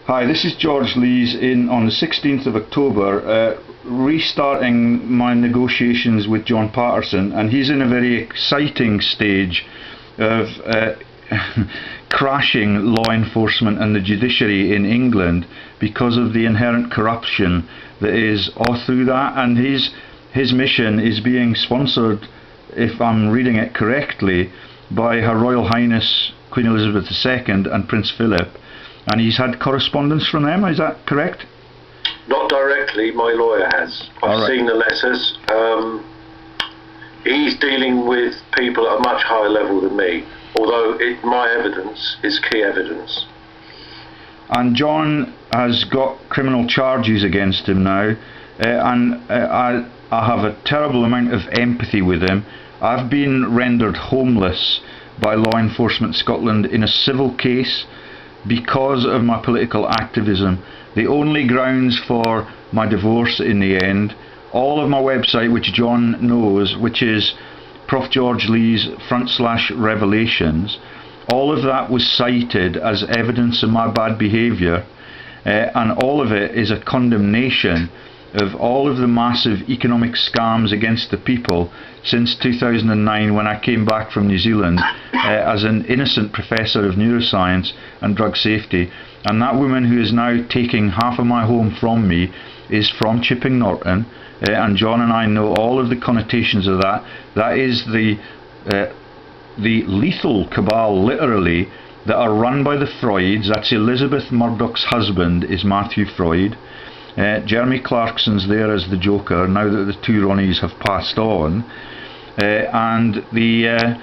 Hi, this is George Lees on the 16th of October, restarting my negotiations with John Paterson, and he's in a very exciting stage of crashing law enforcement and the judiciary in England because of the inherent corruption that is all through that, and his mission is being sponsored, if I'm reading it correctly, by Her Royal Highness Queen Elizabeth II and Prince Philip. And he's had correspondence from them, is that correct? Not directly, my lawyer has. I've seen the letters. He's dealing with people at a much higher level than me, although my evidence is key evidence. And John has got criminal charges against him now, I have a terrible amount of empathy with him. I've been rendered homeless by Law Enforcement Scotland in a civil case because of my political activism. The only grounds for my divorce in the end, all of my website, which John knows, which is Prof George Lees /revelations, all of that was cited as evidence of my bad behaviour, and all of it is a condemnation of all of the massive economic scams against the people since 2009, when I came back from New Zealand as an innocent professor of neuroscience and drug safety. And that woman who is now taking half of my home from me is from Chipping Norton, and John and I know all of the connotations of that. That is the lethal cabal, literally, that are run by the Freuds. That's Elizabeth Murdoch's husband is Matthew Freud. Jeremy Clarkson's there as the Joker, now that the two Ronnies have passed on. And the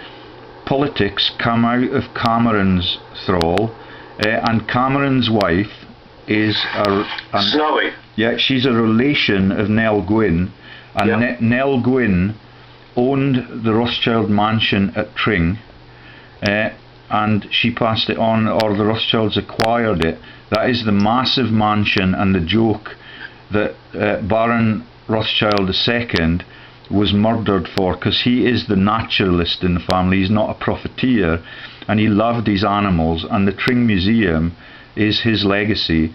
politics come out of Cameron's thrall, and Cameron's wife is Snowy. Yeah, she's a relation of Nell Gwyn, and Nell Gwyn owned the Rothschild mansion at Tring, and she passed it on, or the Rothschilds acquired it. That is the massive mansion, and the joke that Baron Rothschild II was murdered for, because he is the naturalist in the family. He's not a profiteer, and he loved his animals, and the Tring Museum is his legacy.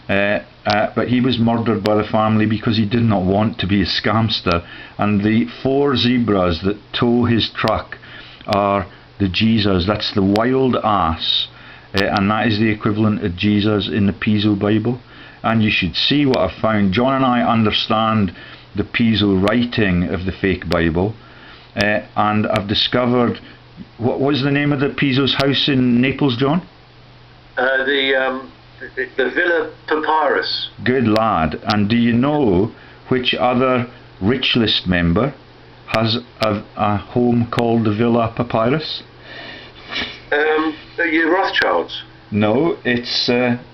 But he was murdered by the family because he did not want to be a scamster. And the 4 zebras that tow his truck are the Jesus. That's the wild ass, and that is the equivalent of Jesus in the Piso Bible. And you should see what I've found. John and I understand the Piso writing of the fake Bible, and I've discovered, what was the name of the Piso's house in Naples, John? The Villa Papyrus. Good lad. And do you know which other rich list member has a home called the Villa Papyrus? The Rothschilds. No, it's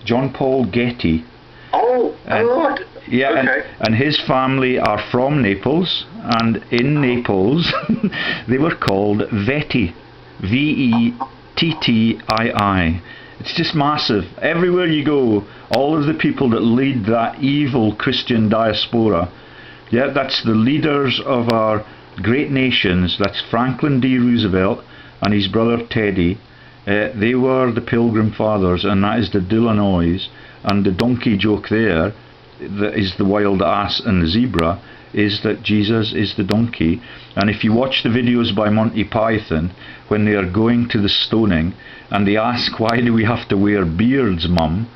John Paul Getty. Oh, Lord. Yeah, okay. and his family are from Naples, and in Naples they were called Vetti, Vettii. It's just massive. Everywhere you go, all of the people that lead that evil Christian diaspora, yeah, that's the leaders of our great nations. That's Franklin D. Roosevelt and his brother Teddy. They were the Pilgrim Fathers, and that is the Illinois. And the donkey joke there, that is the wild ass and the zebra, is that Jesus is the donkey. And if you watch the videos by Monty Python, when they are going to the stoning, and they ask, why do we have to wear beards, mum?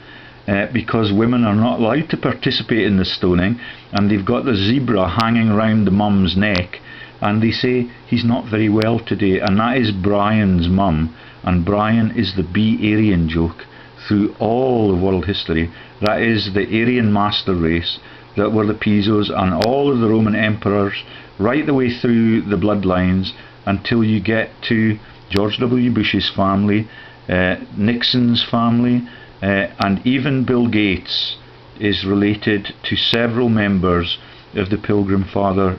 Because women are not allowed to participate in the stoning, and they've got the zebra hanging round the mum's neck, and they say, he's not very well today. And that is Brian's mum, and Brian is the Be-Aryan joke through all of world history. That is the Aryan master race that were the Pisos and all of the Roman emperors, right the way through the bloodlines until you get to George W. Bush's family, Nixon's family, and even Bill Gates is related to several members of the Pilgrim Father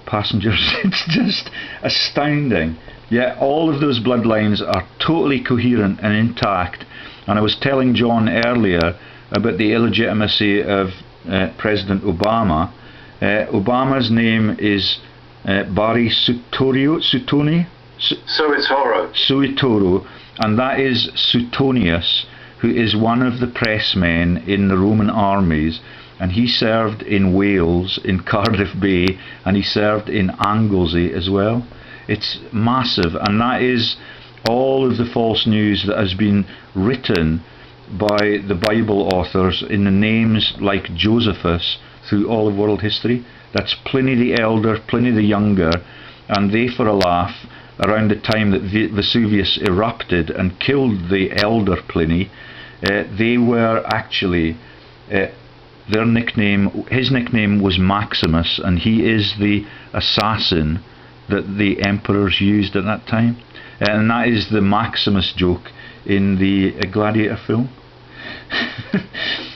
passengers. It's just astounding. Yeah, all of those bloodlines are totally coherent and intact. And I was telling John earlier about the illegitimacy of President Obama. Obama's name is Barry Suetoro, and that is Suetonius, who is one of the pressmen in the Roman armies, and he served in Wales, in Cardiff Bay, and he served in Anglesey as well. It's massive, and that is all of the false news that has been written by the Bible authors in the names like Josephus through all of world history. That's Pliny the Elder, Pliny the Younger, and they, for a laugh, around the time that Vesuvius erupted and killed the elder Pliny, they were actually, his nickname was Maximus, and he is the assassin that the emperors used at that time. And that is the Maximus joke in the Gladiator film.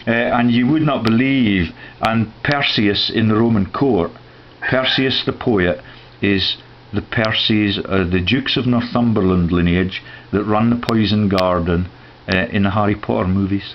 And you would not believe, and Perseus in the Roman court, Perseus the poet, is the Percies, the Dukes of Northumberland lineage that run the Poison Garden in the Harry Potter movies.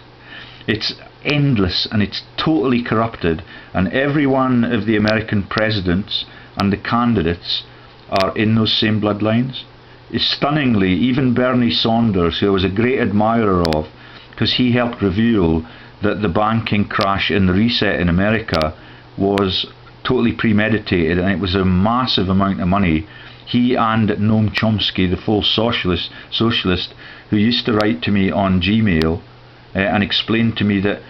It's endless, and it's totally corrupted, and every one of the American presidents and the candidates are in those same bloodlines. It's stunningly, even Bernie Saunders, who I was a great admirer of, because he helped reveal that the banking crash and the reset in America was totally premeditated, and it was a massive amount of money. He and Noam Chomsky, the full socialist, who used to write to me on Gmail and explained to me that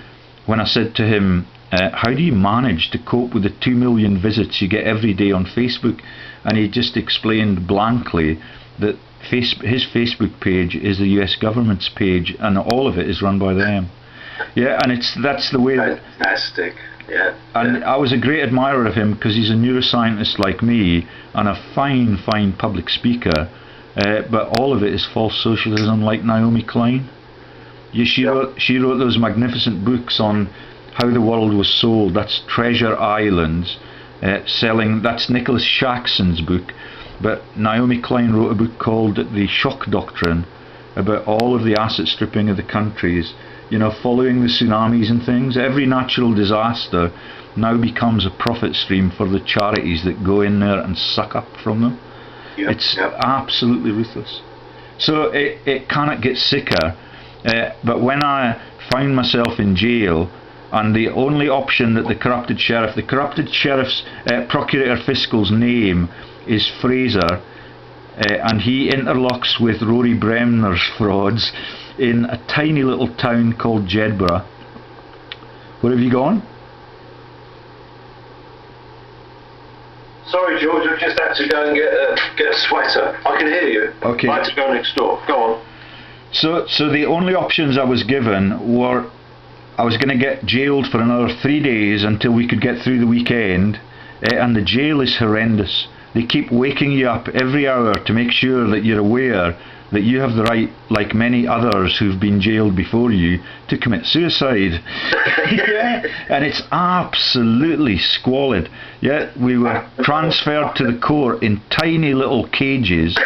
when I said to him, how do you manage to cope with the 2 million visits you get every day on Facebook? And he just explained blankly that his Facebook page is the US government's page, and all of it is run by them. Yeah, and that's the way. Fantastic. Yeah. And I was a great admirer of him because he's a neuroscientist like me and a fine public speaker. But all of it is false socialism, like Naomi Klein. She wrote those magnificent books on how the world was sold. That's Treasure Islands, selling. That's Nicholas Shaxson's book. But Naomi Klein wrote a book called The Shock Doctrine, about all of the asset stripping of the countries, following the tsunamis and things. Every natural disaster now becomes a profit stream for the charities that go in there and suck up from them. It's absolutely ruthless. So it cannot get sicker. But when I found myself in jail, and the only option that the corrupted sheriff's procurator fiscal's name is Fraser, and he interlocks with Rory Bremner's frauds in a tiny little town called Jedburgh. Where have you gone? Sorry, George, I've just had to go and get a sweater. I can hear you. Okay. I had to go next door. Go on. So the only options I was given were I was going to get jailed for another 3 days until we could get through the weekend, and the jail is horrendous. They keep waking you up every hour to make sure that you're aware that you have the right, like many others who've been jailed before you, to commit suicide. Yeah, and it's absolutely squalid. Yeah, we were transferred to the court in tiny little cages.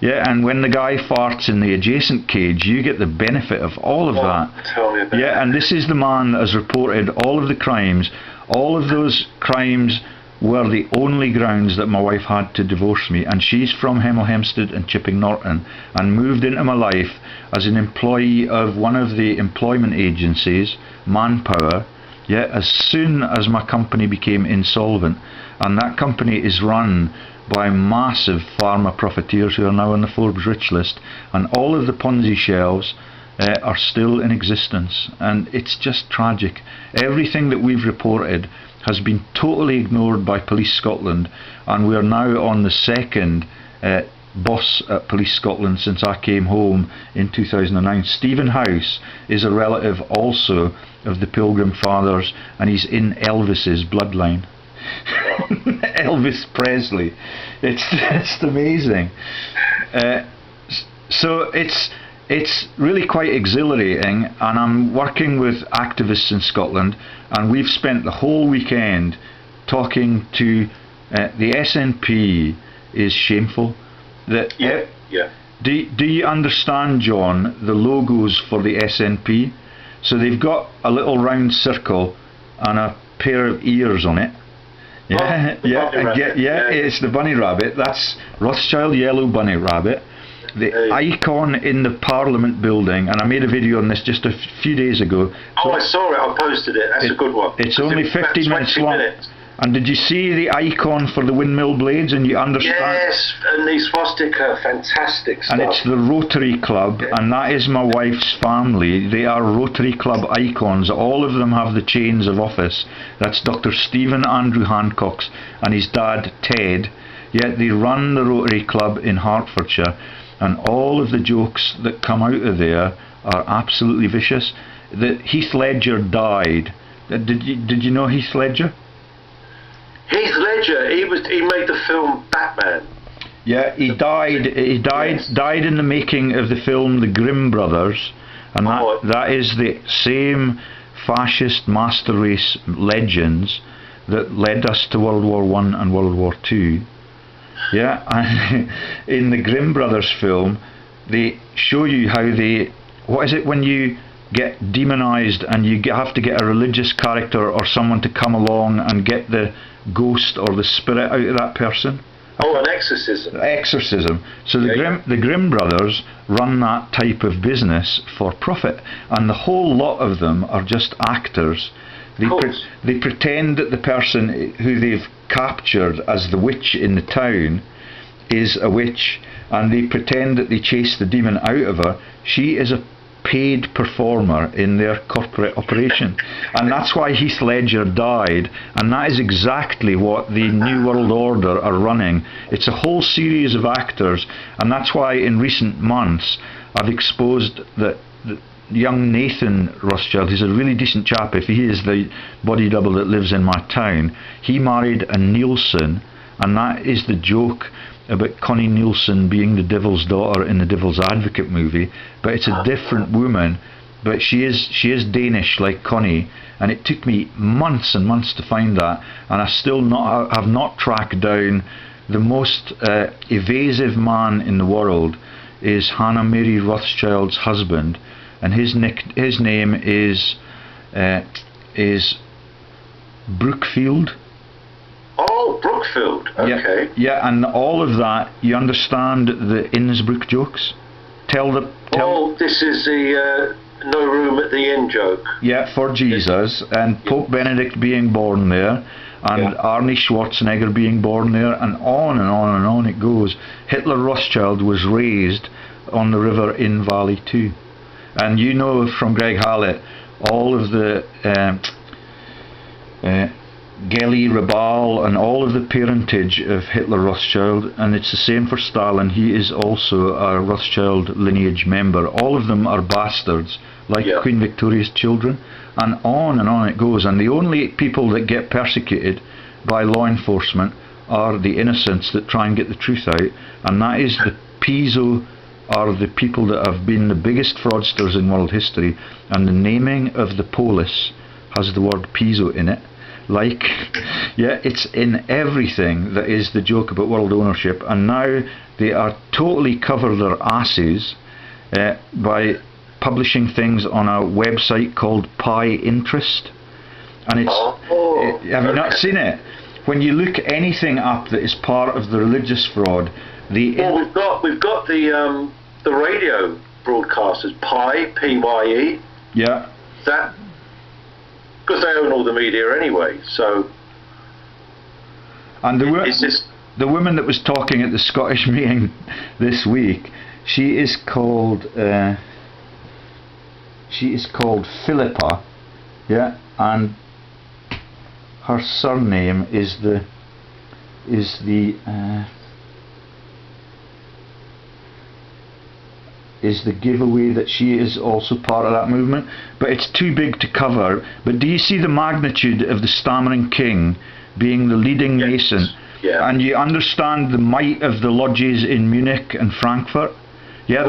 Yeah, and when the guy farts in the adjacent cage, you get the benefit of all of that. Tell me about yeah, and this is the man that has reported all of the crimes. All of those crimes were the only grounds that my wife had to divorce me, and she's from Hemel Hempstead and Chipping Norton, and moved into my life as an employee of one of the employment agencies, Manpower, yeah, as soon as my company became insolvent. And that company is run by massive pharma profiteers who are now on the Forbes rich list, and all of the Ponzi shells are still in existence, and it's just tragic. Everything that we've reported has been totally ignored by Police Scotland, and we are now on the second boss at Police Scotland since I came home in 2009. Stephen House is a relative also of the Pilgrim Fathers, and he's in Elvis's bloodline. Elvis Presley. It's just amazing. So it's really quite exhilarating, and I'm working with activists in Scotland, and we've spent the whole weekend talking to the SNP is shameful. Do you understand, John, the logos for the SNP? So they've got a little round circle and a pair of ears on it. Yeah, it's the bunny rabbit. That's Rothschild yellow bunny rabbit. the icon in the Parliament building, and I made a video on this just a few days ago. Oh, I saw it. I posted it. That's a good one. It's only 15 minutes long. And did you see the icon for the windmill blades? And you understand? Yes, and the swastika, fantastic stuff. And it's the Rotary Club, and that is my wife's family. They are Rotary Club icons. All of them have the chains of office. That's Dr. Stephen Andrew Hancock's and his dad, Ted. Yet they run the Rotary Club in Hertfordshire, and all of the jokes that come out of there are absolutely vicious. Heath Ledger died. Did you know Heath Ledger? Heath Ledger, he made the film Batman. Yeah, he died in the making of the film The Grimm Brothers, and that is the same fascist master race legends that led us to World War I and World War II. Yeah, and in the Grimm Brothers film, they show you how what is it when you get demonized and you have to get a religious character or someone to come along and get the ghost or the spirit out of that person? Oh, an exorcism. Exorcism. So the Grimm Brothers run that type of business for profit, and the whole lot of them are just actors. They pretend that the person who they've captured as the witch in the town is a witch, and they pretend that they chase the demon out of her. She is a paid performer in their corporate operation, and that's why Heath Ledger died, and that is exactly what the New World Order are running. It's a whole series of actors, and that's why in recent months I've exposed that young Nathan Rothschild, who's a really decent chap, if he is the body double that lives in my town, he married a Nielsen, and that is the joke about Connie Nielsen being the devil's daughter in the Devil's Advocate movie, but it's a different woman, but she is Danish like Connie, and it took me months and months to find that, and I have not tracked down the most evasive man in the world is Hannah Mary Rothschild's husband, and his name is Brookfield. Oh, Brookfield. Okay. Yeah, and all of that, you understand the Innsbruck jokes? Oh, this is the no room at the inn joke. Yeah, for Jesus, and Pope Benedict being born there, and Arnie Schwarzenegger being born there, and on and on and on it goes. Hitler Rothschild was raised on the river in Valley too. And you know from Greg Hallett, all of the Gelly, Rabal, and all of the parentage of Hitler Rothschild, and it's the same for Stalin. He is also a Rothschild lineage member. All of them are bastards, like Queen Victoria's children, and on it goes. And the only people that get persecuted by law enforcement are the innocents that try and get the truth out, and that is the Piso are the people that have been the biggest fraudsters in world history, and the naming of the polis has the word Piso in it. Like, yeah, it's in everything that is the joke about world ownership, and now they are totally cover their asses by publishing things on a website called Pi Interest, and it's have you not seen it? When you look anything up that is part of the religious fraud, we've got the radio broadcasters, Pi, P-Y-E. Yeah. That. Because they own all the media anyway, so. And the woman that was talking at the Scottish meeting this week, she is called Philippa, yeah, and her surname is the giveaway that she is also part of that movement, but it's too big to cover. But do you see the magnitude of the stammering king being the leading Mason? Yeah. And you understand the might of the lodges in Munich and Frankfurt? Yeah,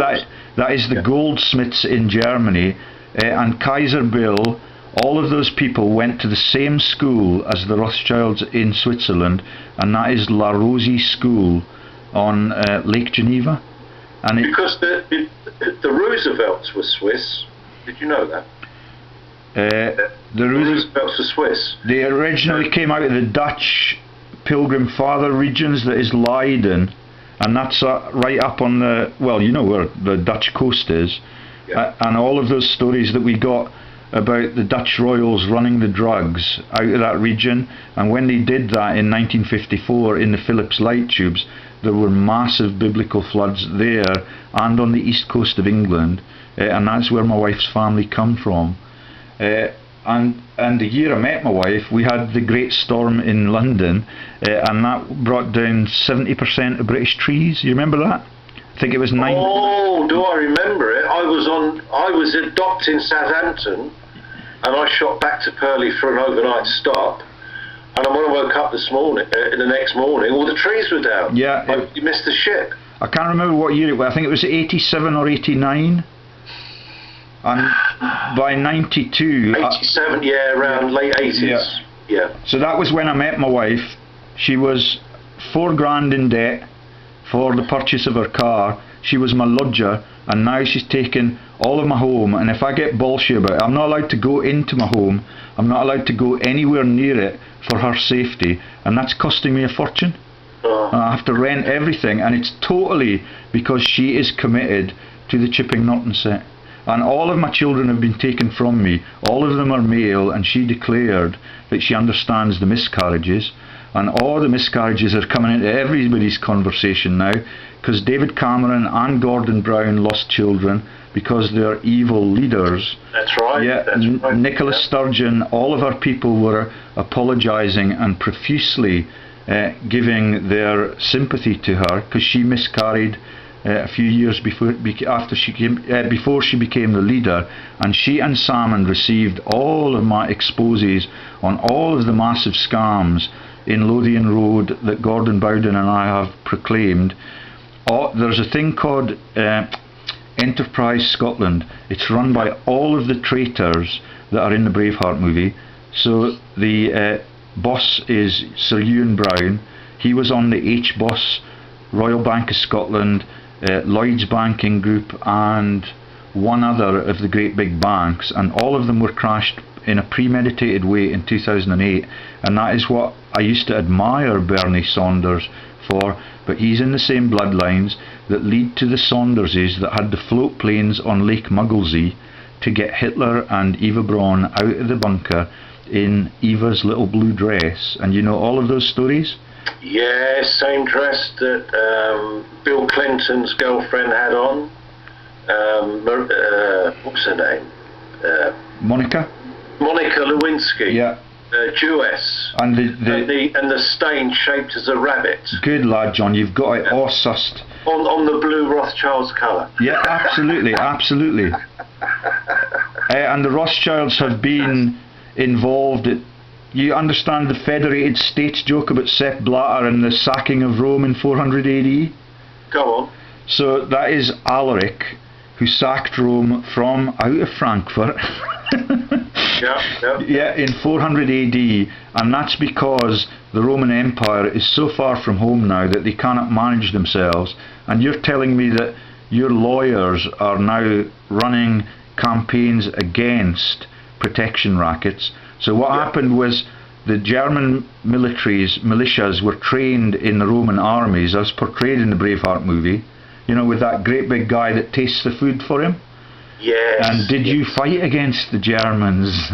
that is the goldsmiths in Germany, and Kaiser Bill. All of those people went to the same school as the Rothschilds in Switzerland, and that is La Rosie School on Lake Geneva. And because the Roosevelts were Swiss. Did you know that? The Roosevelts were Swiss. They originally came out of the Dutch Pilgrim Father regions, that is Leiden, and that's right up on the, well, you know where the Dutch coast is, and all of those stories that we got about the Dutch royals running the drugs out of that region, and when they did that in 1954 in the Phillips light tubes, there were massive biblical floods there and on the east coast of England, and that's where my wife's family come from. And the year I met my wife, we had the Great Storm in London, and that brought down 70% of British trees. You remember that? I think it was 9. Oh, do I remember it? I was docked in Southampton, and I shot back to Purley for an overnight stop. And when I woke up this morning, the next morning, all the trees were down. Yeah, you missed the ship. I can't remember what year it was. I think it was 87 or 89. And by 92... 87, around late 80s. Yeah. So that was when I met my wife. She was £4,000 in debt for the purchase of her car. She was my lodger, and now she's taken all of my home, and if I get bullshit about it, I'm not allowed to go into my home. I'm not allowed to go anywhere near it for her safety, and that's costing me a fortune. I have to rent everything, and it's totally because she is committed to the Chipping Norton set. And all of my children have been taken from me. All of them are male, and she declared that she understands the miscarriages, and all the miscarriages are coming into everybody's conversation now, because David Cameron and Gordon Brown lost children because they're evil leaders. That's right. Yeah, that's right. Nicola Sturgeon, all of our people were apologising and profusely giving their sympathy to her, because she miscarried a few years before she became the leader, and she and Salmond received all of my exposes on all of the massive scams in Lothian Road that Gordon Bowden and I have proclaimed. There's a thing called Enterprise Scotland. It's run by all of the traitors that are in the Braveheart movie. So the boss is Sir Ewan Brown. He was on the H-Boss, Royal Bank of Scotland, Lloyd's Banking Group, and one other of the great big banks, and all of them were crashed in a premeditated way in 2008, and that is what I used to admire Bernie Saunders for. But he's in the same bloodlines that lead to the Saunderses that had the float planes on Lake Mugglesea to get Hitler and Eva Braun out of the bunker in Eva's little blue dress. And you know all of those stories? Yeah, same dress that Bill Clinton's girlfriend had on. What's her name? Monica Lewinsky. Yeah. Jewess. And the stain shaped as a rabbit. Good lad, John. You've got it all sussed. On the blue Rothschilds colour. Yeah, absolutely, absolutely. And the Rothschilds have been involved. You understand the federated states joke about Sepp Blatter and the sacking of Rome in 400 AD? Go on. So that is Alerick, who sacked Rome from out of Frankfurt. Yeah, in 400 AD, and that's because the Roman Empire is so far from home now that they cannot manage themselves. And you're telling me that your lawyers are now running campaigns against protection rackets. So what happened was the German militias were trained in the Roman armies, as portrayed in the Braveheart movie, you know, with that great big guy that tastes the food for him. Yes. And did you fight against the Germans,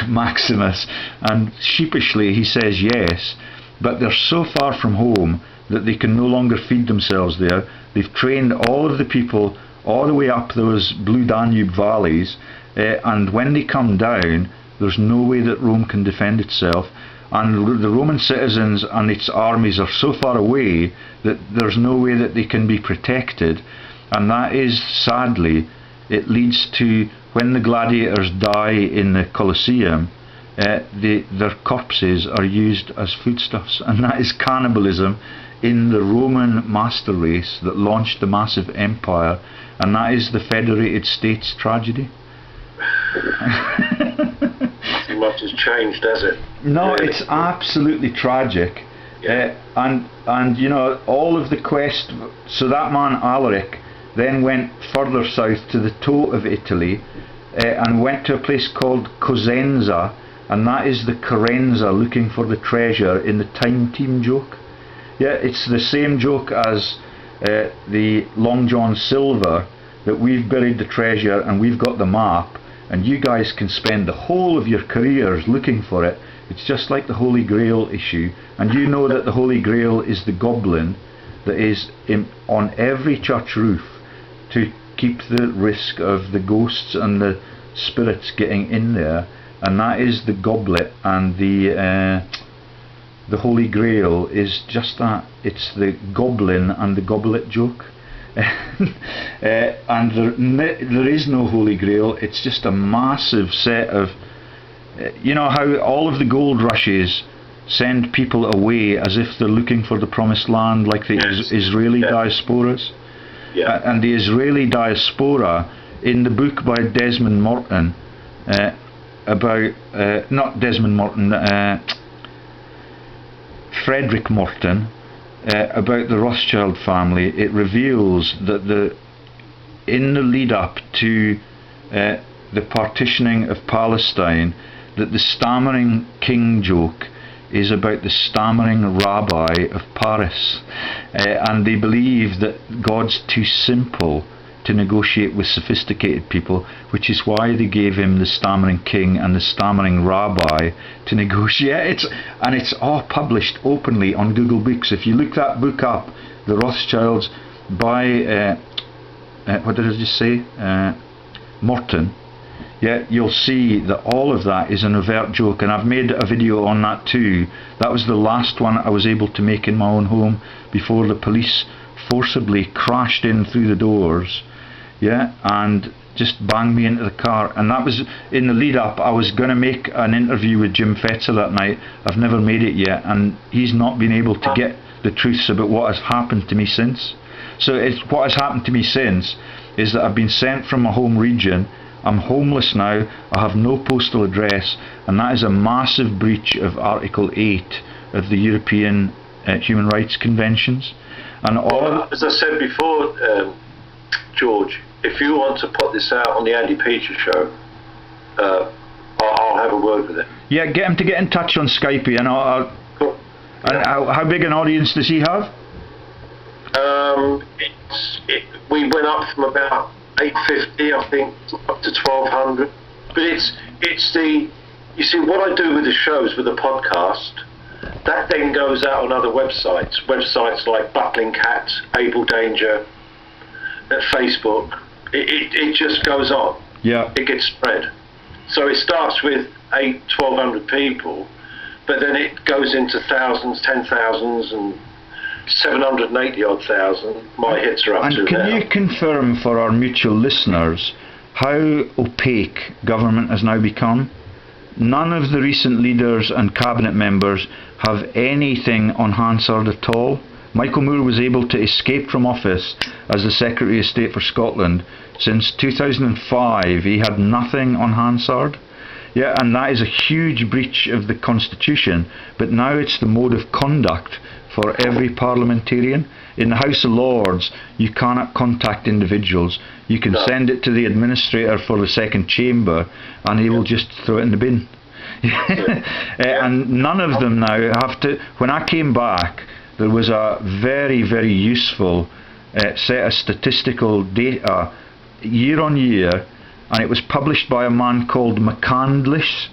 Maximus? And sheepishly he says yes, but they're so far from home that they can no longer feed themselves there. They've trained all of the people all the way up those Blue Danube valleys, and when they come down, there's no way that Rome can defend itself. And the Roman citizens and its armies are so far away that there's no way that they can be protected. And that is, sadly, it leads to, when the gladiators die in the Colosseum, their corpses are used as foodstuffs, and that is cannibalism in the Roman master race that launched the massive empire, and that is the federated states tragedy. Nothing much has changed, has it? No, really? It's absolutely tragic. Yeah. And you know, all of the quest, so that man Alerick then went further south to the toe of Italy, and went to a place called Cosenza, and that is the Corenza looking for the treasure in the Time Team joke. Yeah, it's the same joke as the Long John Silver, that we've buried the treasure and we've got the map, and you guys can spend the whole of your careers looking for it. It's just like the Holy Grail issue, and you know that the Holy Grail is the goblin that is on every church roof to keep the risk of the ghosts and the spirits getting in there, and that is the goblet, and the Holy Grail is just that. It's the goblin and the goblet joke. And there is no Holy Grail. It's just a massive set of, you know how all of the gold rushes send people away as if they're looking for the promised land, like the Israeli diasporas. And the Israeli diaspora, in the book by Desmond Morton, Frederick Morton, about the Rothschild family, it reveals that in the lead up to the partitioning of Palestine, that the stammering king joke is about the stammering rabbi of Paris, and they believe that God's too simple to negotiate with sophisticated people, which is why they gave him the stammering king and the stammering rabbi to negotiate. And it's all published openly on Google Books. If you look that book up, The Rothschilds, by what did I just say, Morton, you'll see that all of that is an overt joke, and I've made a video on that too. That was the last one I was able to make in my own home before the police forcibly crashed in through the doors, and just banged me into the car. And that was in the lead up. I was going to make an interview with Jim Fetzer that night. I've never made it yet, and he's not been able to get the truths about what has happened to me since. So what has happened to me since is that I've been sent from my home region. I'm homeless now. I have no postal address, and that is a massive breach of Article 8 of the European Human Rights Conventions. And as I said before, George, if you want to put this out on the Andy Peters show, I'll have a word with him. Yeah, get him to get in touch on Skype. And how big an audience does he have? We went up from about 850, I think, up to 1200. But it's the, you see, what I do with the shows, with the podcast, that then goes out on other websites like Buckling Cats, Able Danger, Facebook. It just goes on. It gets spread. So it starts with 1,200 people, but then it goes into thousands, 10,000s, and 780 odd thousand. My hits are up to now. And can you confirm for our mutual listeners how opaque government has now become? None of the recent leaders and cabinet members have anything on Hansard at all. Michael Moore was able to escape from office as the Secretary of State for Scotland. Since 2005 he had nothing on Hansard. And that is a huge breach of the Constitution, but now it's the mode of conduct for every parliamentarian. In the House of Lords, you cannot contact individuals. You can send it to the administrator for the second chamber, and he will just throw it in the bin. And none of them now have to. When I came back, there was a very, very useful set of statistical data year on year, and it was published by a man called McCandless.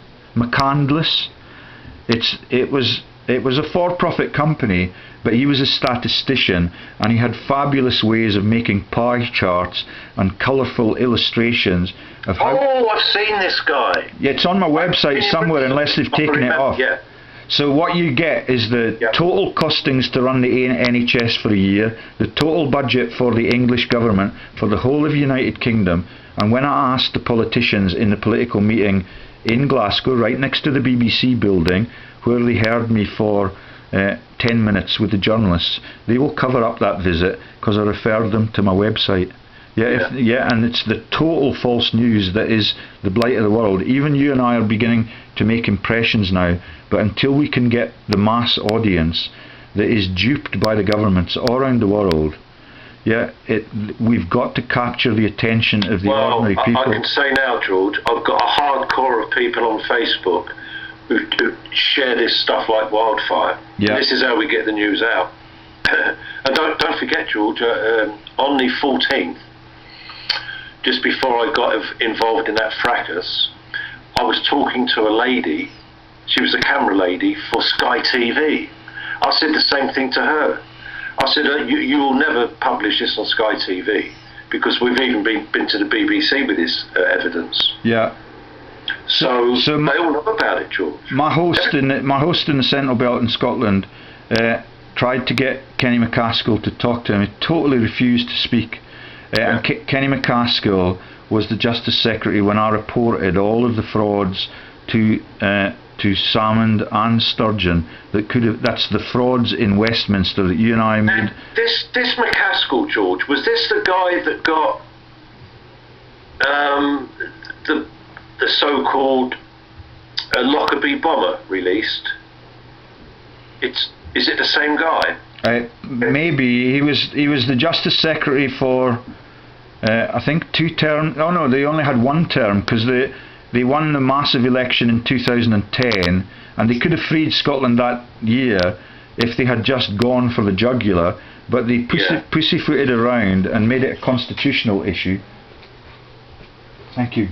It was a for-profit company, but he was a statistician, and he had fabulous ways of making pie charts and colourful illustrations of how... Oh, I've seen this guy. It's on my website somewhere, unless they've taken it off. So what you get is the total costings to run the NHS for a year, the total budget for the English government for the whole of the United Kingdom. And when I asked the politicians in the political meeting in Glasgow, right next to the BBC building, where they heard me for 10 minutes with the journalists, they will cover up that visit because I referred them to my website. And it's the total false news that is the blight of the world. Even you and I are beginning to make impressions now, but until we can get the mass audience that is duped by the governments all around the world, we've got to capture the attention of the ordinary people. I can say now, George, I've got a hardcore of people on Facebook who share this stuff like wildfire. This is how we get the news out. and don't forget, George, on the 14th, just before I got involved in that fracas, I was talking to a lady. She was a camera lady for Sky TV. I said the same thing to her. I said, you will never publish this on Sky TV, because we've even been to the BBC with this evidence. Yeah. So they all know about it, George. My host in the Central Belt in Scotland tried to get Kenny McCaskill to talk to him. He totally refused to speak. And Kenny McCaskill was the Justice Secretary when I reported all of the frauds to Salmond and Sturgeon that's the frauds in Westminster that you and I made. And this McCaskill, George, was this the guy that got the so-called Lockerbie bomber released? Is it the same guy? Maybe he was the Justice Secretary for I think 2 terms. Oh no, they only had 1 term, because they won the massive election in 2010, and they could have freed Scotland that year if they had just gone for the jugular, but they pussyfooted around and made it a constitutional issue. Thank you.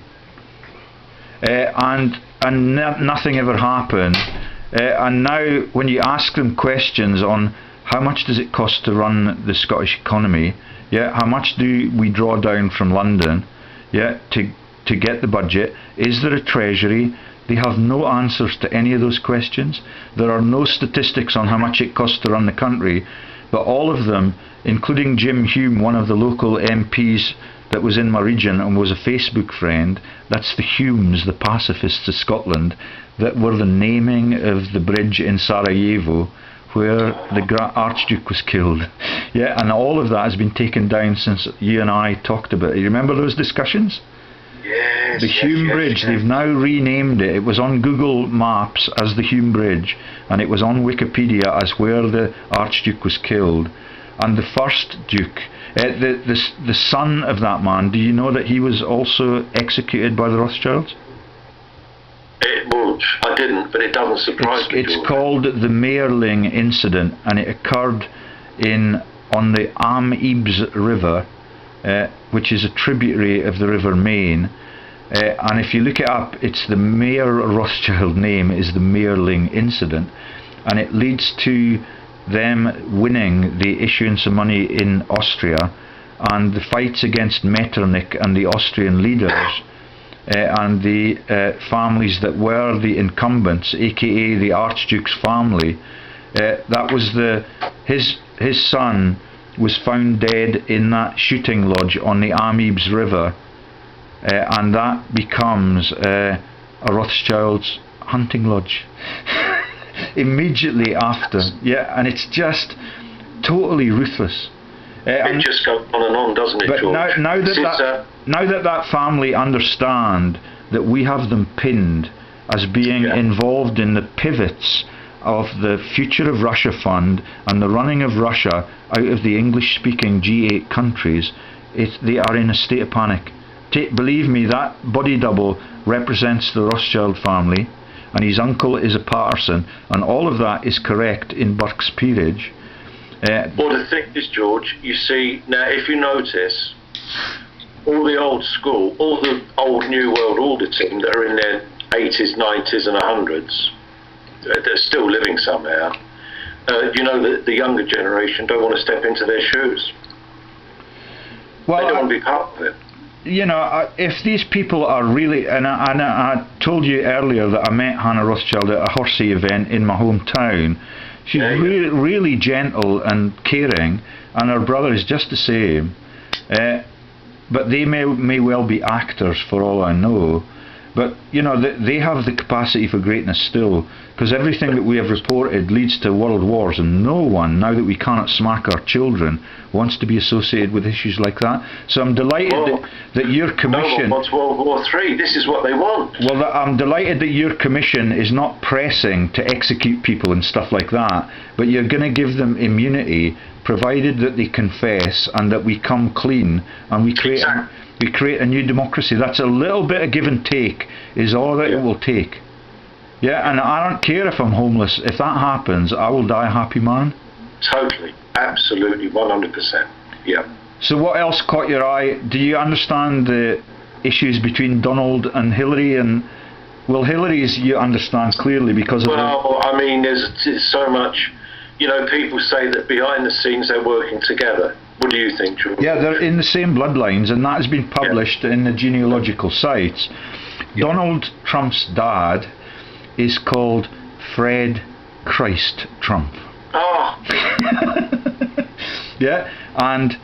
And nothing ever happened. And now when you ask them questions on how much does it cost to run the Scottish economy, how much do we draw down from London, to get the budget, is there a treasury? They have no answers to any of those questions. There are no statistics on how much it costs to run the country, but all of them, including Jim Hume, one of the local MPs that was in my region and was a Facebook friend, that's the Humes, the pacifists of Scotland, that were the naming of the bridge in Sarajevo where the Archduke was killed. And all of that has been taken down since you and I talked about it. You remember those discussions? Yes. The Hume Bridge, they've now renamed it. It was on Google Maps as the Hume Bridge, and it was on Wikipedia as where the Archduke was killed. And the first Duke, the son of that man, do you know that he was also executed by the Rothschilds? I didn't, but it doesn't surprise me. It's called the Mayerling incident, and it occurred on the Am Ibs River, which is a tributary of the River Main. And if you look it up, it's the Mayer Rothschild name is the Mayerling incident, and it leads to them winning the issuance of money in Austria, and the fights against Metternich and the Austrian leaders. And the families that were the incumbents, aka the Archduke's family, that was his son was found dead in that shooting lodge on the Amibs River, and that becomes a Rothschild's hunting lodge immediately after. And it's just totally ruthless. It just goes on and on, doesn't it, but George? Now that family understand that we have them pinned as being involved in the pivots of the Future of Russia Fund and the running of Russia out of the English-speaking G8 countries, they are in a state of panic. Believe me, that body double represents the Rothschild family, and his uncle is a Paterson, and all of that is correct in Burke's peerage. Well, the thing is, George, you see, now if you notice, all the old school, all the old New World Order team that are in their 80s, 90s and 100s, they're still living somehow. The younger generation don't want to step into their shoes. Well, they don't want to be part of it. If these people are really, and I told you earlier that I met Hannah Rothschild at a horsey event in my hometown. She's really gentle and caring, and her brother is just the same. But they may well be actors for all I know. But they have the capacity for greatness still, because everything that we have reported leads to world wars, and no one, now that we cannot smack our children, wants to be associated with issues like that. So I'm delighted that your commission... No one wants World War III. This is what they want. Well, I'm delighted that your commission is not pressing to execute people and stuff like that, but you're going to give them immunity, provided that they confess and that we come clean and we create a new democracy. That's a little bit of give and take is all that it will take. And I don't care if I'm homeless. If that happens, I will die a happy man. Totally. Absolutely, 100%. Yeah. So what else caught your eye? Do you understand the issues between Donald and Hillary? And well, Hillary's you understand clearly because of Well, I mean, there's so much, people say that behind the scenes they're working together. What do you think, George? Yeah, they're in the same bloodlines, and that has been published in the genealogical sites. Yeah. Donald Trump's dad is called Fred Christ Trump. Oh. Yeah, and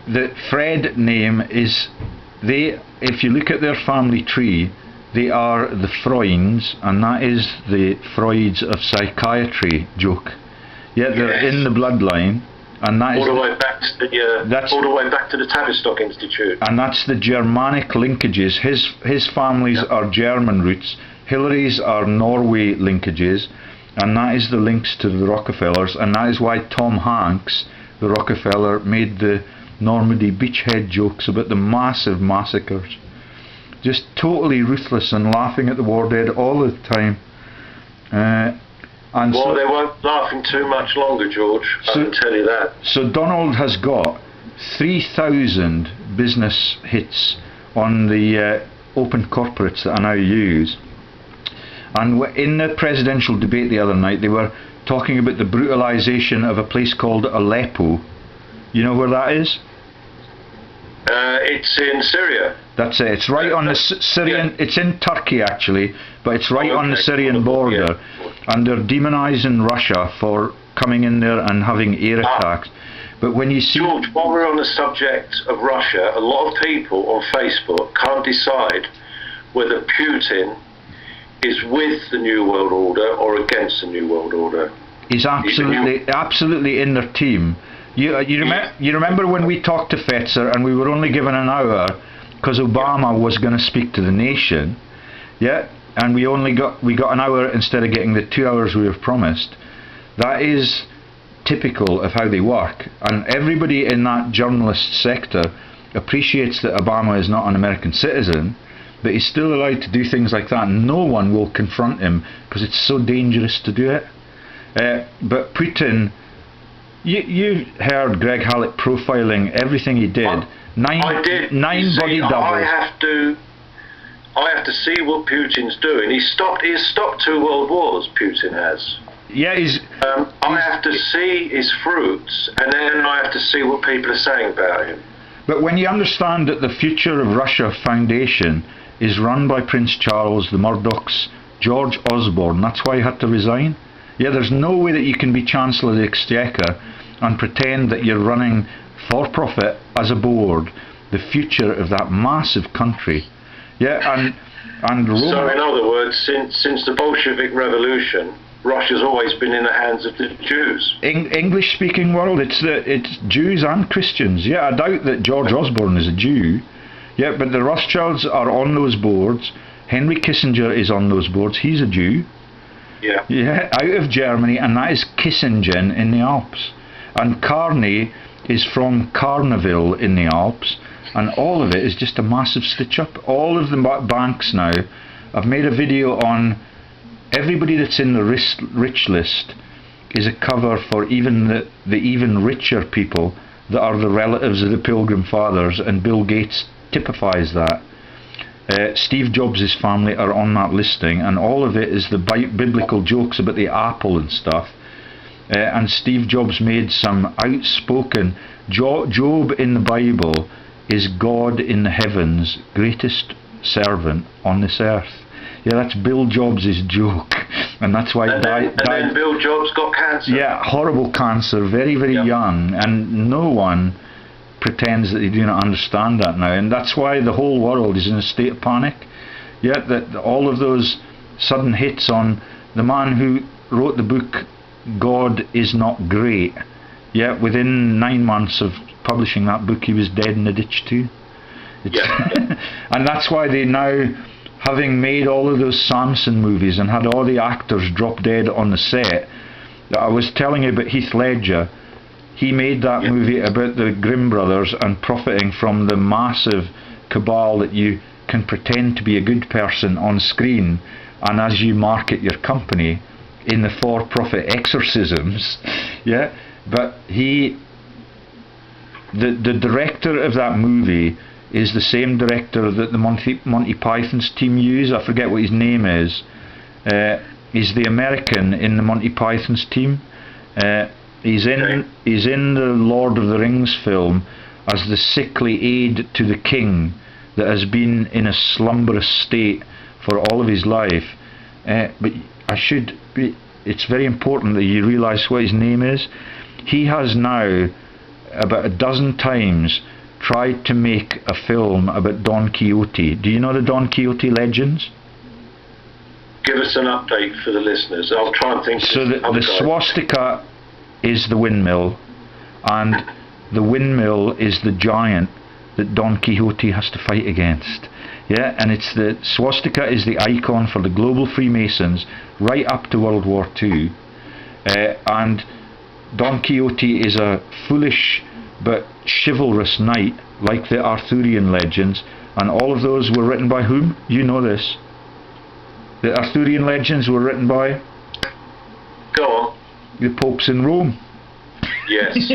the Fred name is, if you look at their family tree, they are the Freuds, and that is the Freuds of psychiatry joke. Yeah, they're in the bloodline, and that is all the way back to the Tavistock Institute. And that's the Germanic linkages. His families are German roots. Hillary's are Norway linkages, and that is the links to the Rockefellers, and that is why Tom Hanks, the Rockefeller, made the Normandy beachhead jokes about the massive massacres. Just totally ruthless and laughing at the war dead all the time. Well, they weren't laughing too much longer, George, I can tell you that. So Donald has got 3,000 business hits on the open corporates that I now use. And in the presidential debate the other night, they were talking about the brutalisation of a place called Aleppo. You know where that is? It's in Syria. That's it. It's right on the Syrian. Yeah. It's in Turkey actually, but it's right on the Syrian border, and they're demonising Russia for coming in there and having air attacks. But when you see, George, while we're on the subject of Russia, a lot of people on Facebook can't decide whether Putin is with the New World Order or against the New World Order. He's absolutely in their team. You remember when we talked to Fetzer and we were only given an hour because Obama was going to speak to the nation, yeah, and we got an hour instead of getting the 2 hours we were promised. That is typical of how they work, and everybody in that journalist sector appreciates that Obama is not an American citizen, but he's still allowed to do things like that, and no one will confront him because it's so dangerous to do it. But Putin, you heard Greg Hallett profiling everything he did. I did. Nine body doubles. I have to see what Putin's doing. He has stopped 2 world wars. Putin has. Yeah, I have to see his fruits, and then I have to see what people are saying about him. But when you understand that the Future of Russia Foundation is run by Prince Charles, the Murdochs, George Osborne, that's why he had to resign. Yeah, there's no way that you can be Chancellor of the Exchequer and pretend that you're running for profit as a board the future of that massive country. Yeah, and so in other words, since the Bolshevik Revolution, Russia's always been in the hands of the Jews. English-speaking world, it's Jews and Christians. Yeah, I doubt that George Osborne is a Jew. Yeah, but the Rothschilds are on those boards. Henry Kissinger is on those boards. He's a Jew. Yeah. Yeah, out of Germany, and that is Kissingen in the Alps. And Carney is from Carneville in the Alps, and all of it is just a massive stitch-up. All of the banks now, I've made a video on everybody that's in the rich list is a cover for even the even richer people that are the relatives of the Pilgrim Fathers, and Bill Gates typifies that. Steve Jobs' family are on that listing, and all of it is the biblical jokes about the apple and stuff. And Steve Jobs made some outspoken Job in the Bible is God in the heavens, greatest servant on this earth. Yeah, that's Bill Jobs' joke, and that's why then Bill Jobs got cancer. Yeah, horrible cancer, very, very young, and no one pretends that they do not understand that now, and that's why the whole world is in a state of panic. Yeah, that all of those sudden hits on the man who wrote the book God Is Not Great. Yeah, within 9 months of publishing that book, he was dead in a ditch too. And that's why they now, having made all of those Samson movies and had all the actors drop dead on the set, I was telling you about Heath Ledger. He made that movie about the Grimm Brothers and profiting from the massive cabal that you can pretend to be a good person on screen, and as you market your company in the for-profit exorcisms, yeah, but the director of that movie is the same director that the Monty Python's team use. I forget what his name is. He's the American in the Monty Python's team. He's in the Lord of the Rings film as the sickly aide to the king that has been in a slumberous state for all of his life. But it's very important that you realise what his name is. He has now about a dozen times tried to make a film about Don Quixote. Do you know the Don Quixote legends? Give us an update for the listeners. I'll try and think. So the swastika is the windmill, and the windmill is the giant that Don Quixote has to fight against. Yeah, and it's the swastika is the icon for the global Freemasons right up to World War II. And Don Quixote is a foolish but chivalrous knight, like the Arthurian legends, and all of those were written by whom? You know this. The Arthurian legends were written by? Go on. The popes in Rome. Yes.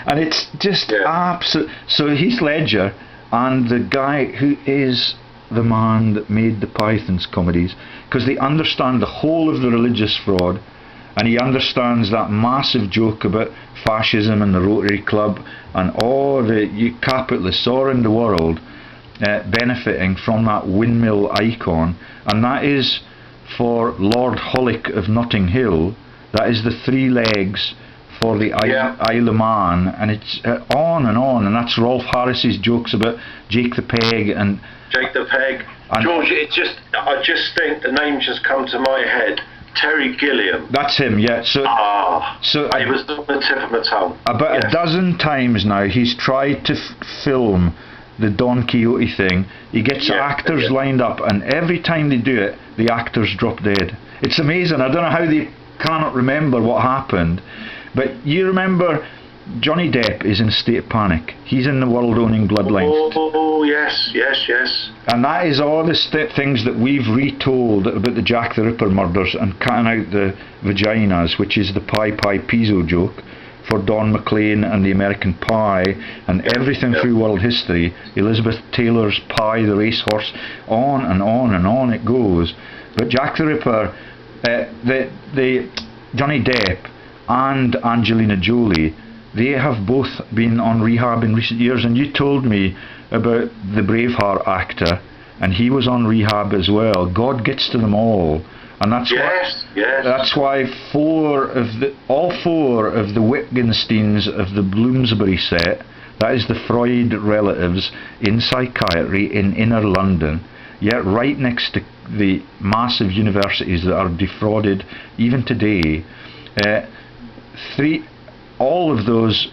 And it's just absolute. So Heath Ledger and the guy who is the man that made the Pythons comedies, because they understand the whole of the religious fraud, and he understands that massive joke about fascism and the Rotary Club and all the capitalists all around the world benefiting from that windmill icon, and that is for Lord Hollick of Notting Hill. That is the three legs for the Isle of Man, and it's on, and that's Rolf Harris's jokes about Jake the Peg and Jake the Peg. George, I just think the name just come to my head. Terry Gilliam. That's him, yeah. So it was on the tip of my tongue. About a dozen times now he's tried to film the Don Quixote thing. He gets actors lined up, and every time they do it, the actors drop dead. It's amazing. I don't know how they cannot remember what happened. But you remember Johnny Depp is in a state of panic. He's in the world-owning bloodlines. Oh, yes. And that is all the things that we've retold about the Jack the Ripper murders and cutting out the vaginas, which is the Pi Pizzo joke for Don McLean and the American Pie, and everything through world history. Elizabeth Taylor's Pie, the racehorse, on and on and on it goes. But Jack the Ripper, the Johnny Depp and Angelina Jolie, they have both been on rehab in recent years, and you told me about the Braveheart actor, and he was on rehab as well. God gets to them all, and that's why all four of the Wittgensteins of the Bloomsbury set, that is the Freud relatives in psychiatry in inner London, right next to the massive universities that are defrauded even today. All of those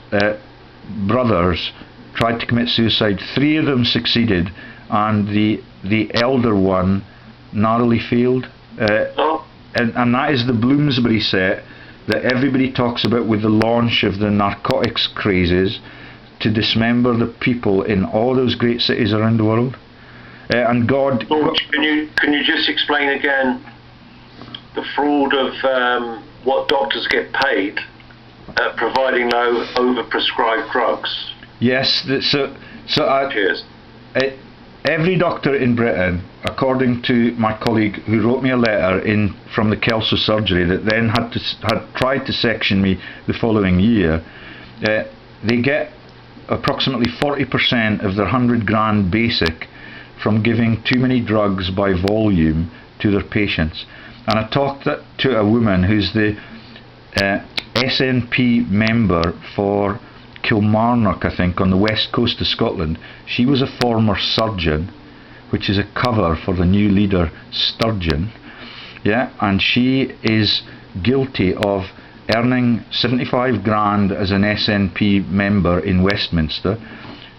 brothers tried to commit suicide. 3 of them succeeded, and the elder one narrowly failed. And that is the Bloomsbury set that everybody talks about with the launch of the narcotics crazes to dismember the people in all those great cities around the world. And God... George, can you just explain again the fraud of what doctors get paid providing no overprescribed drugs? Yes, every doctor in Britain, according to my colleague who wrote me a letter from the Kelso surgery that then had tried to section me the following year, they get approximately 40% of their 100 grand basic from giving too many drugs by volume to their patients. And I talked to a woman who's the SNP member for Kilmarnock, I think, on the west coast of Scotland. She was a former surgeon, which is a cover for the new leader, Sturgeon. And she is guilty of earning 75 grand as an SNP member in Westminster.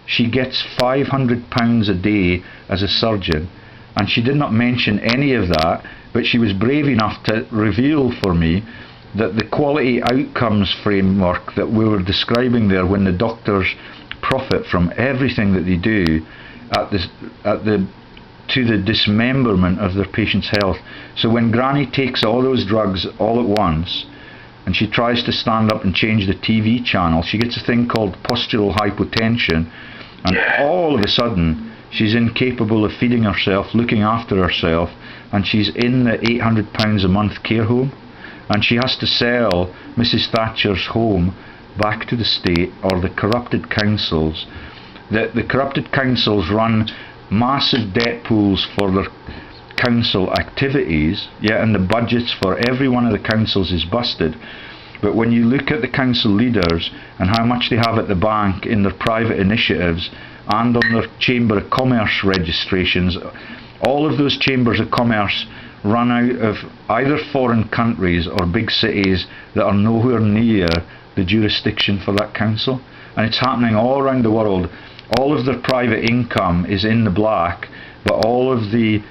She gets £500 a day as a surgeon, and she did not mention any of that, but she was brave enough to reveal for me that the quality outcomes framework that we were describing there, when the doctors profit from everything that they do to the dismemberment of their patient's health. So when Granny takes all those drugs all at once, and she tries to stand up and change the TV channel, she gets a thing called postural hypotension, and all of a sudden she's incapable of feeding herself, looking after herself, and she's in the £800 a month care home, and she has to sell Mrs. Thatcher's home back to the state or the corrupted councils. The corrupted councils run massive debt pools for their council activities, and the budgets for every one of the councils is busted. But when you look at the council leaders and how much they have at the bank in their private initiatives and on their Chamber of Commerce registrations, all of those chambers of commerce run out of either foreign countries or big cities that are nowhere near the jurisdiction for that council. And it's happening all around the world. All of their private income is in the black, but all of the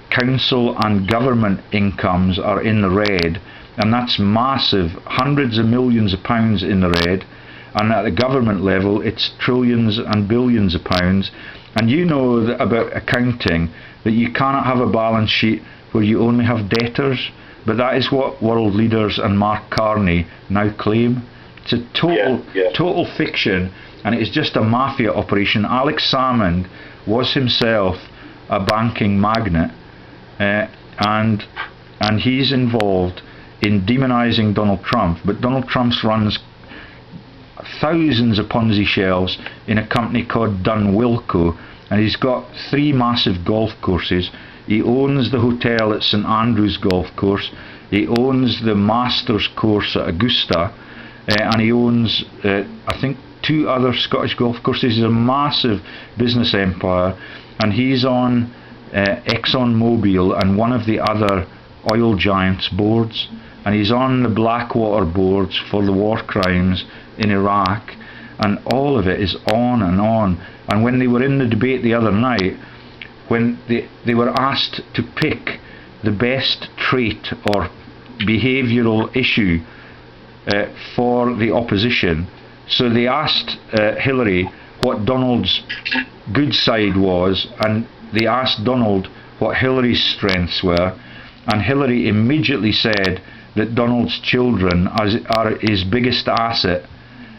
council and government incomes are in the red, and that's massive, hundreds of millions of pounds in the red, and at the government level it's trillions and billions of pounds. And you know that about accounting, that you cannot have a balance sheet where you only have debtors, but that is what world leaders and Mark Carney now claim. It's a total fiction, and it is just a mafia operation. Alex Salmond was himself a banking magnate, and he's involved in demonising Donald Trump, but Donald Trump runs thousands of Ponzi shells in a company called Dunwilco, and he's got 3 massive golf courses. He owns the hotel at St Andrews Golf Course, he owns the Masters course at Augusta, and he owns I think 2 other Scottish golf courses. He's a massive business empire, and he's on ExxonMobil and one of the other oil giants boards, and he's on the Blackwater boards for the war crimes in Iraq, and all of it is on and on. And when they were in the debate the other night, when they were asked to pick the best trait or behavioural issue for the opposition, so they asked Hillary what Donald's good side was, and they asked Donald what Hillary's strengths were, and Hillary immediately said that Donald's children are his biggest asset,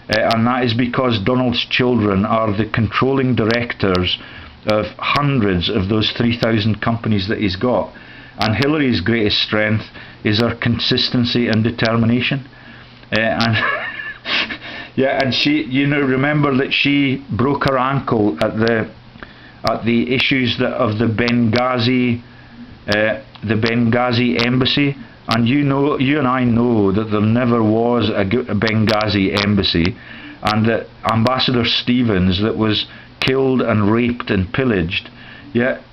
and that is because Donald's children are the controlling directors of hundreds of those 3,000 companies that he's got. And Hillary's greatest strength is her consistency and determination. And she, remember that she broke her ankle at the issues of the Benghazi embassy, and you and I know that there never was a Benghazi embassy, and that Ambassador Stevens that was killed and raped and pillaged,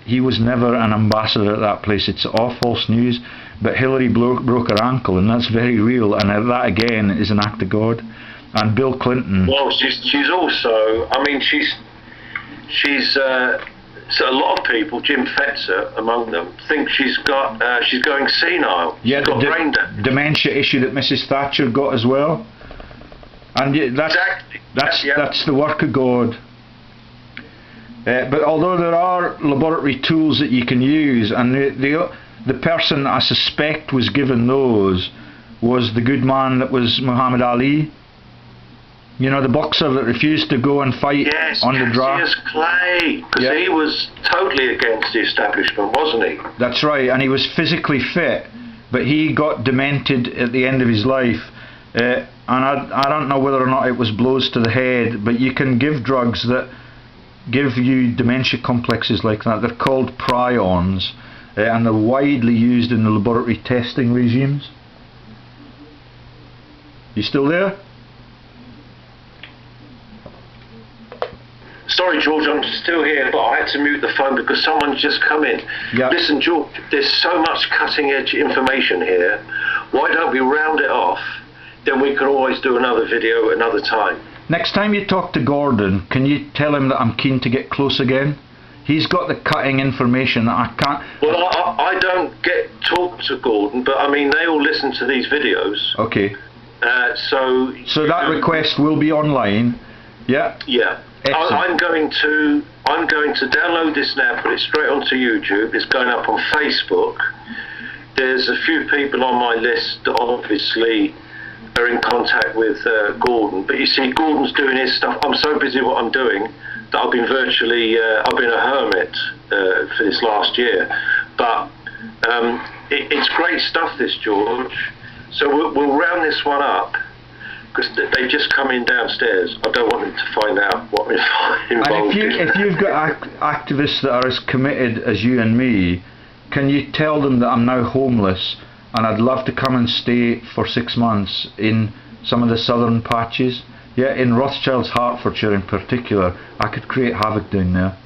he was never an ambassador at that place. It's all false news. But Hillary broke her ankle, and that's very real, and that again is an act of God. And Bill Clinton, well, she's also, I mean, she's so a lot of people, Jim Fetzer among them, think she's going senile. She's got brain damage. Dementia issue that Mrs. Thatcher got as well. And that's the work of God. But although there are laboratory tools that you can use, and the person I suspect was given those was the good man that was Muhammad Ali. You know, the boxer that refused to go and fight on the draft. Yes, Clay, because he was totally against the establishment, wasn't he? That's right, and he was physically fit, but he got demented at the end of his life. And I don't know whether or not it was blows to the head, but you can give drugs that give you dementia complexes like that. They're called prions, and they're widely used in the laboratory testing regimes. You still there? Sorry, George, I'm still here, but I had to mute the phone because someone's just come in. Yep. Listen, George, there's so much cutting-edge information here. Why don't we round it off? Then we can always do another video another time. Next time you talk to Gordon, can you tell him that I'm keen to get close again? He's got the cutting information that I can't... Well, I don't get talk to Gordon, but I mean, they all listen to these videos. Okay. So that request will be online. Yeah. Yeah. I'm going to download this now, put it straight onto YouTube. It's going up on Facebook. There's a few people on my list that obviously are in contact with Gordon. But you see, Gordon's doing his stuff. I'm so busy what I'm doing that I've been I've been a hermit for this last year. But it's great stuff, this, George. So we'll round this one up, because they've just come in downstairs. I don't want them to find out what we're involved in. And if you've got activists that are as committed as you and me, can you tell them that I'm now homeless and I'd love to come and stay for 6 months in some of the southern patches? Yeah, in Rothschilds, Hertfordshire in particular, I could create havoc down there.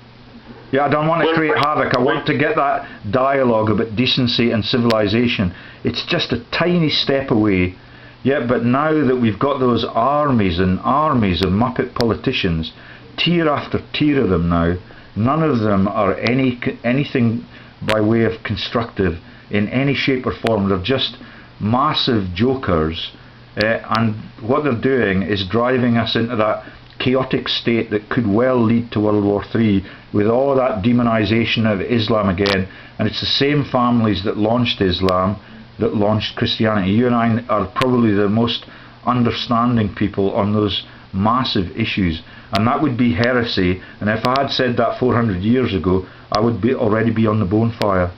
Yeah, I don't want to create havoc. I want to get that dialogue about decency and civilization. It's just a tiny step away. Yeah, but now that we've got those armies and armies of Muppet politicians, tier after tier of them now, none of them are anything by way of constructive in any shape or form. They're just massive jokers, and what they're doing is driving us into that chaotic state that could well lead to World War III, with all that demonisation of Islam again. And it's the same families that launched Islam that launched Christianity. You and I are probably the most understanding people on those massive issues, and that would be heresy. And if I had said that 400 years ago, I would already be on the bonfire.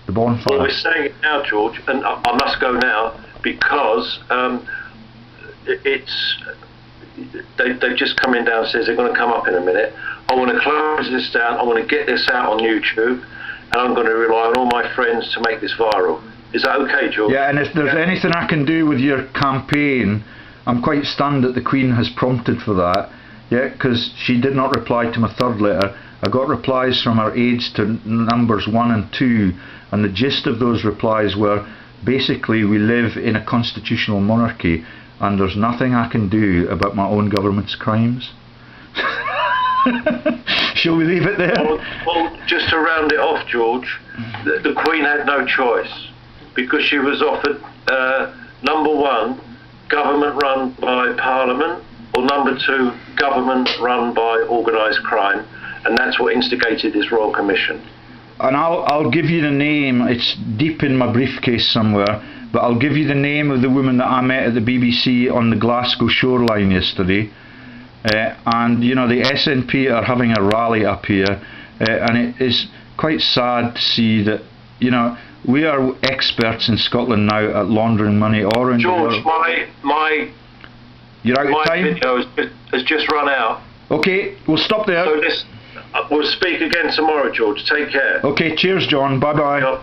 Well, we're saying it now, George, and I must go now, because they've just come in downstairs. They're going to come up in a minute. I want to close this down. I want to get this out on YouTube, and I'm going to rely on all my friends to make this viral. Is that okay, George? Yeah, and if there's anything I can do with your campaign, I'm quite stunned that the Queen has prompted for that. Yeah, because she did not reply to my third letter. I got replies from her aides to numbers 1 and 2, and the gist of those replies were, basically, we live in a constitutional monarchy and there's nothing I can do about my own government's crimes. Shall we leave it there? Well, just to round it off, George, the Queen had no choice, because she was offered, number 1, government run by Parliament, or number 2, government run by organised crime, and that's what instigated this Royal Commission. And I'll give you the name. It's deep in my briefcase somewhere, but I'll give you the name of the woman that I met at the BBC on the Glasgow shoreline yesterday. And you know, the SNP are having a rally up here, and it is quite sad to see that, you know, we are experts in Scotland now at laundering money. Or George, my you're out of time? Video has just run out. Okay, we'll stop there. So we'll speak again tomorrow, George. Take care. Okay, cheers, John. Bye bye. Yep.